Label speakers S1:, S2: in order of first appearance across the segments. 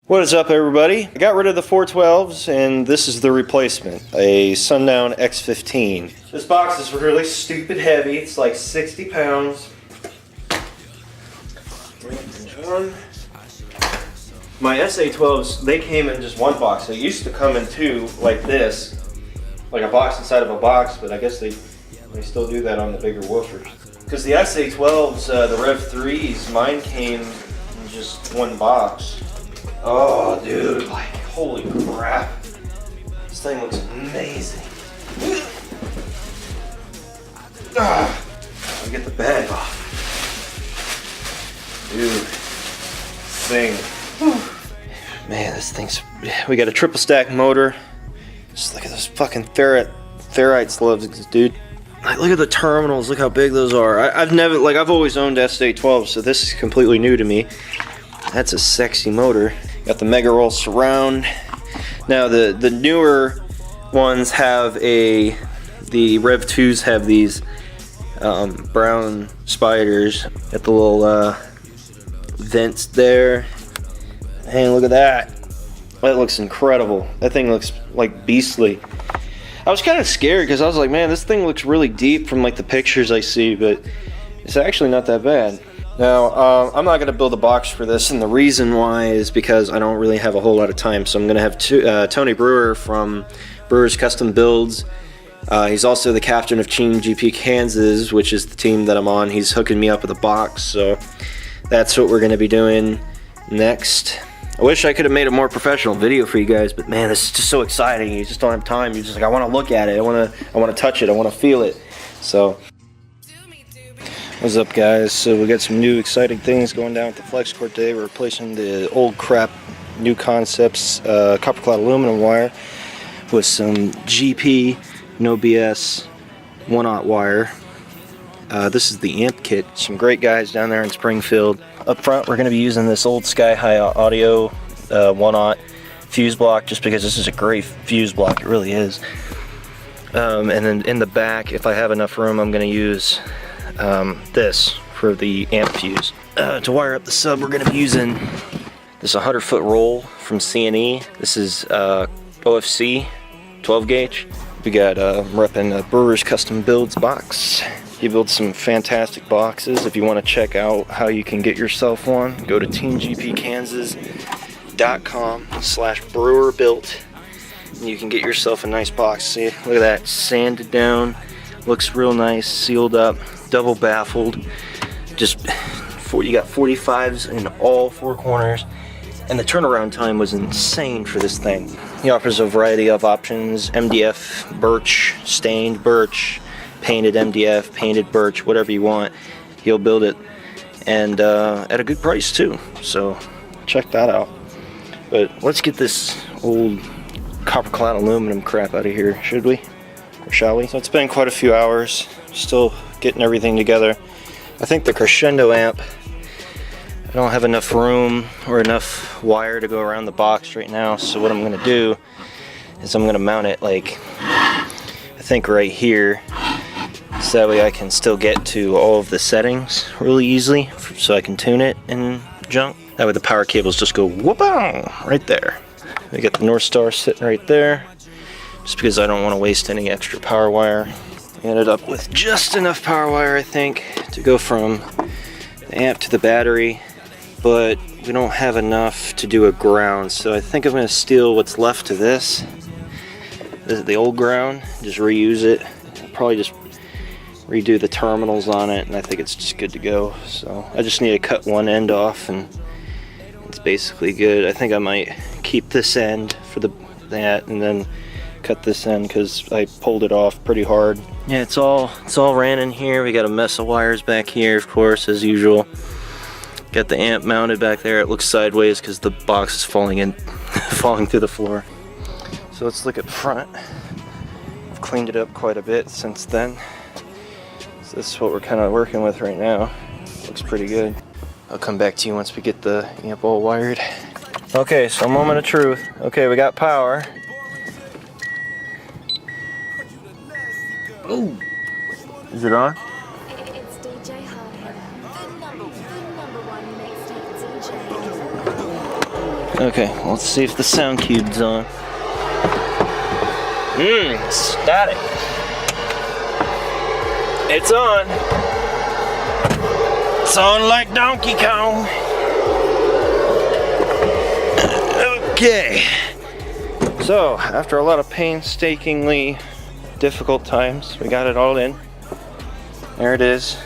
S1: What is up, everybody? I got rid of the 412s and this is the replacement, a Sundown X15. This box is really stupid heavy. It's like 60 pounds. My SA12s, they came in just one box. They used to come in two like this, like a box inside of a box, but I guess they still do that on the bigger woofers. Because the SA12s, the Rev 3s, mine came in just one box. Oh, dude, like, holy crap. This thing looks amazing. I'll get the bag off. Dude, this thing. Man, this thing's, we got a triple stack motor. Just look at those fucking ferrite slugs, dude. Like, look at the terminals, look how big those are. I've always owned SA12, so this is completely new to me. That's a sexy motor. Got the Mega Roll surround. Now the newer ones have the Rev 2s have these brown spiders. Got the little vents there. Hey, look at that. That looks incredible. That thing looks like beastly. I was kind of scared because I was like, man, this thing looks really deep from like the pictures I see, but it's actually not that bad. Now, I'm not going to build a box for this, and the reason why is because I don't really have a whole lot of time. So I'm going to have Tony Brewer from Brewer's Custom Builds. He's also the captain of Team GP Kansas, which is the team that I'm on. He's hooking me up with a box, so that's what we're going to be doing next. I wish I could have made a more professional video for you guys, but man, this is just so exciting. You just don't have time. You're just like, I want to look at it. I want to touch it. I want to feel it. So. What's up, guys? So we got some new exciting things going down with the FlexCore today. We're replacing the old crap New Concepts copper clad aluminum wire with some GP no BS 1/0 wire. This is the amp kit. Some great guys down there in Springfield. Up front we're going to be using this old Sky High Audio 1/0 fuse block, just because this is a great fuse block. It really is. And then in the back, if I have enough room, I'm going to use this for the amp fuse. To wire up the sub, we're going to be using this 100-foot roll from C&E. This is OFC 12 gauge. We got repping Brewer's Custom Builds box. He builds some fantastic boxes. If you want to check out how you can get yourself one, go to teamgpkansas.com/brewerbuilt and you can get yourself a nice box. See, look at that, sanded down, looks real nice, sealed up, double baffled. Just you got 45s in all four corners, and the turnaround time was insane for this thing. He offers a variety of options: MDF, birch, stained birch, painted MDF, painted birch, whatever you want, he'll build it, and at a good price too. So check that out. But let's get this old copper clad aluminum crap out of here, should we? Or shall we? So it's been quite a few hours, still getting everything together. I think the Crescendo amp, I don't have enough room or enough wire to go around the box right now, so what I'm going to do is I'm going to mount it like, I think right here, so that way I can still get to all of the settings really easily, so I can tune it and junk. That way the power cables just go whoop-bang right there. We got the Northstar sitting right there, just because I don't want to waste any extra power wire. I ended up with just enough power wire, I think, to go from the amp to the battery, but we don't have enough to do a ground, so I think I'm going to steal what's left of this. This is the old ground, just reuse it. I'll probably just redo the terminals on it, and I think it's just good to go. So I just need to cut one end off, and it's basically good. I think I might keep this end for that, and then cut this end because I pulled it off pretty hard. Yeah, it's all ran in here. We got a mess of wires back here, of course, as usual. Got the amp mounted back there. It looks sideways because the box is falling through the floor. So let's look at front. I've cleaned it up quite a bit since then. So this is what we're kind of working with right now. Looks pretty good. I'll come back to you once we get the amp all wired. Okay, so moment of truth. Okay, we got power. Oh, is it on?
S2: It's DJ Hardhead, the number one mixtape DJ.
S1: Okay, well, let's see if the Soundquebed's on. Static. It's on. It's on like Donkey Kong. Okay. So, after a lot of painstakingly difficult times, we got it all in. There it is.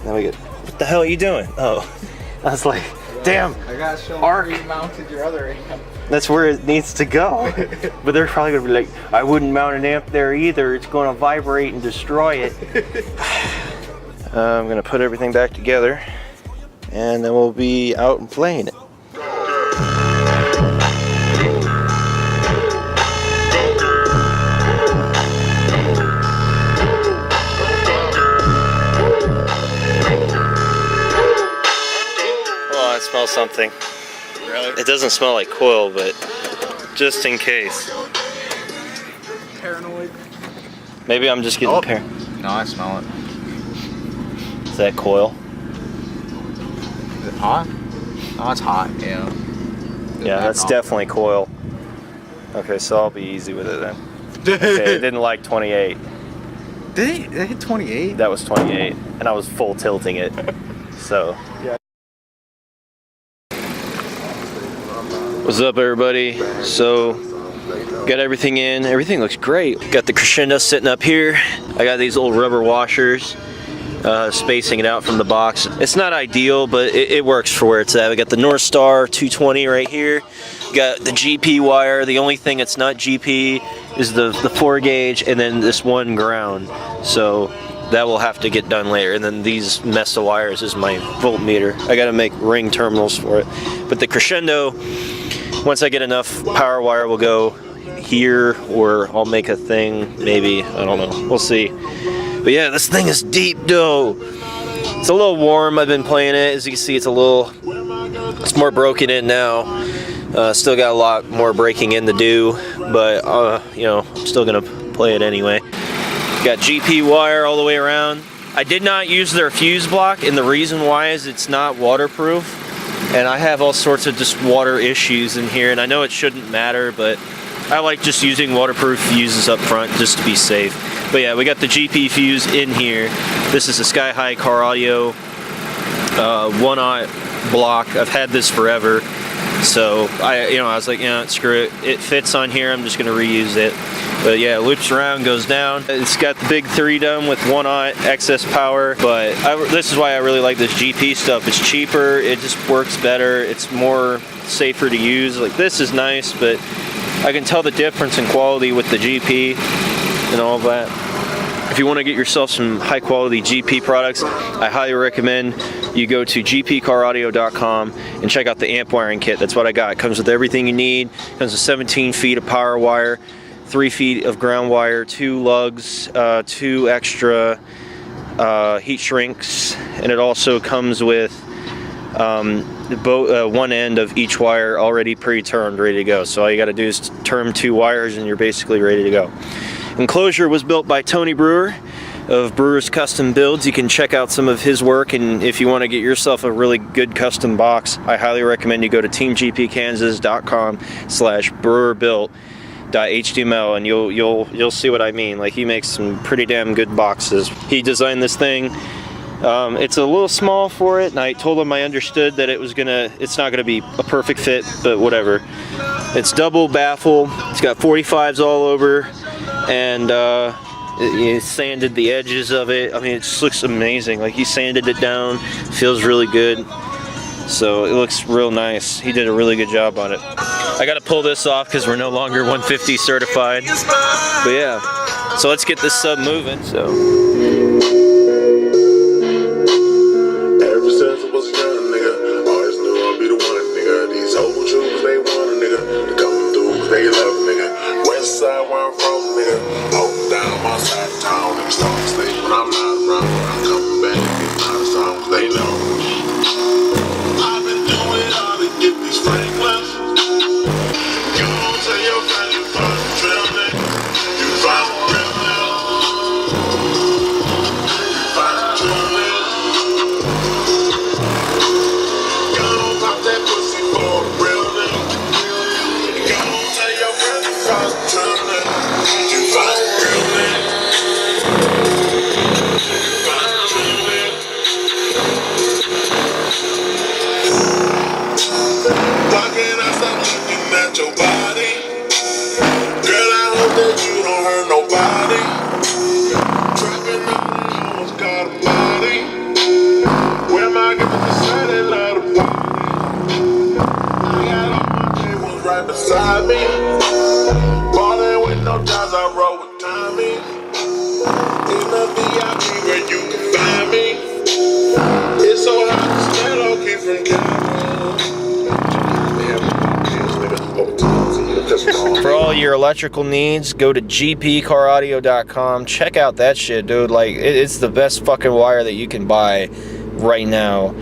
S1: Now we get. What the hell are you doing? Oh, I was like, damn.
S3: I gotta show
S1: Arc.
S3: where you mounted your other amp.
S1: That's where it needs to go. But they're probably gonna be like, I wouldn't mount an amp there either. It's gonna vibrate and destroy it. I'm gonna put everything back together, and then we'll be out and playing it. Oh, I smell something.
S3: Really?
S1: It doesn't smell like coil, but just in case.
S3: Paranoid?
S1: Maybe I'm just getting
S3: No, I smell it.
S1: Is that coil?
S3: Is it hot? Oh, it's hot, yeah.
S1: Yeah, that's definitely coil. Okay, so I'll be easy with it then. Okay, it didn't like 28.
S3: Did they hit 28?
S1: That was 28, and I was full tilting it. So.
S3: Yeah.
S1: What's up, everybody? So, got everything in. Everything looks great. Got the Crescendo sitting up here. I got these old rubber washers. Spacing it out from the box. It's not ideal, but it works for where it's at. We got the Northstar 220 right here. Got the GP wire. The only thing that's not GP is the 4 gauge, and then this one ground. So that will have to get done later. And then these mess of wires is my voltmeter. I got to make ring terminals for it. But the Crescendo, once I get enough power wire, will go here, or I'll make a thing. Maybe, I don't know. We'll see. But yeah, this thing is deep though. It's a little warm. I've been playing it. As you can see, it's more broken in now. Still got a lot more breaking in to do, but you know, I'm still gonna play it anyway. Got GP wire all the way around. I did not use their fuse block, and the reason why is it's not waterproof, and I have all sorts of just water issues in here, and I know it shouldn't matter, but I like just using waterproof fuses up front just to be safe. But yeah, we got the GP fuse in here. This is a Sky High Car Audio 1/0 block. I've had this forever, so I was like, yeah, screw it. It fits on here. I'm just gonna reuse it. But yeah, it loops around, goes down. It's got the big 3-dum with 1/0 excess power. But this is why I really like this GP stuff. It's cheaper. It just works better. It's more safer to use. Like, this is nice, but I can tell the difference in quality with the GP and all of that. If you want to get yourself some high quality GP products, I highly recommend you go to gpcaraudio.com and check out the amp wiring kit. That's what I got. It comes with everything you need. It comes with 17 feet of power wire, 3 feet of ground wire, 2 lugs, 2 extra heat shrinks, and it also comes with one end of each wire already pre-turned, ready to go. So all you got to do is turn 2 wires and you're basically ready to go. Enclosure was built by Tony Brewer of Brewer's Custom Builds. You can check out some of his work, and if you want to get yourself a really good custom box, I highly recommend you go to teamgpkansas.com/brewerbuilt.html, and you'll see what I mean. Like, he makes some pretty damn good boxes. He designed this thing. It's a little small for it, and I told him I understood that it's not gonna be a perfect fit, but whatever. It's double baffle. It's got 45s all over, and he sanded the edges of it. I mean, it just looks amazing. Like, he sanded it down. Feels really good. So it looks real nice. He did a really good job on it. I gotta pull this off because we're no longer 150 certified. But yeah, so let's get this sub moving. So.
S4: Ever since I was a young nigga, always knew I'd be the one, nigga. These old shoes, they want a nigga to come through, cause they love a nigga. West side where I'm from, nigga. Up down my side of town, nigga. Start to sleep when I'm not around. When I'm coming back, it's not a song, they know. I've been doing all to get these Franklins. You don't tell your friend you find a trail, nigga. You find a real nigga. You find a trail, nigga. Pop that pussy for a
S1: For all your electrical needs, go to gpcaraudio.com. Check out that shit, dude. Like, it's the best fucking wire that you can buy right now.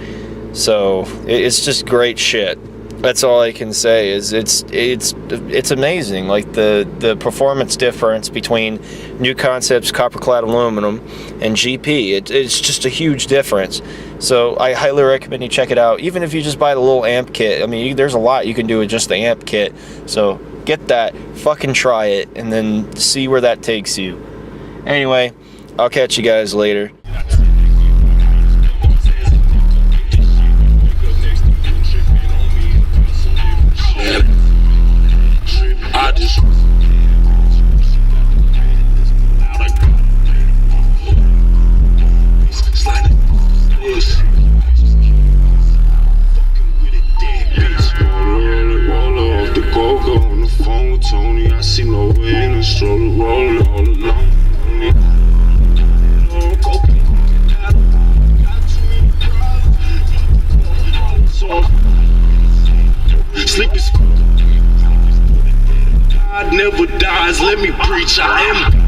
S1: So it's just great shit. That's all I can say. Is it's amazing. Like the performance difference between New Concepts copper clad aluminum and GP. It's just a huge difference. So I highly recommend you check it out. Even if you just buy the little amp kit. I mean, there's a lot you can do with just the amp kit. So get that, fucking try it, and then see where that takes you. Anyway, I'll catch you guys later.
S4: I just roll off the go-go on the phone with Tony. I see no way in the stroller rolling all alone. Sleep is God never dies. Let me preach. I am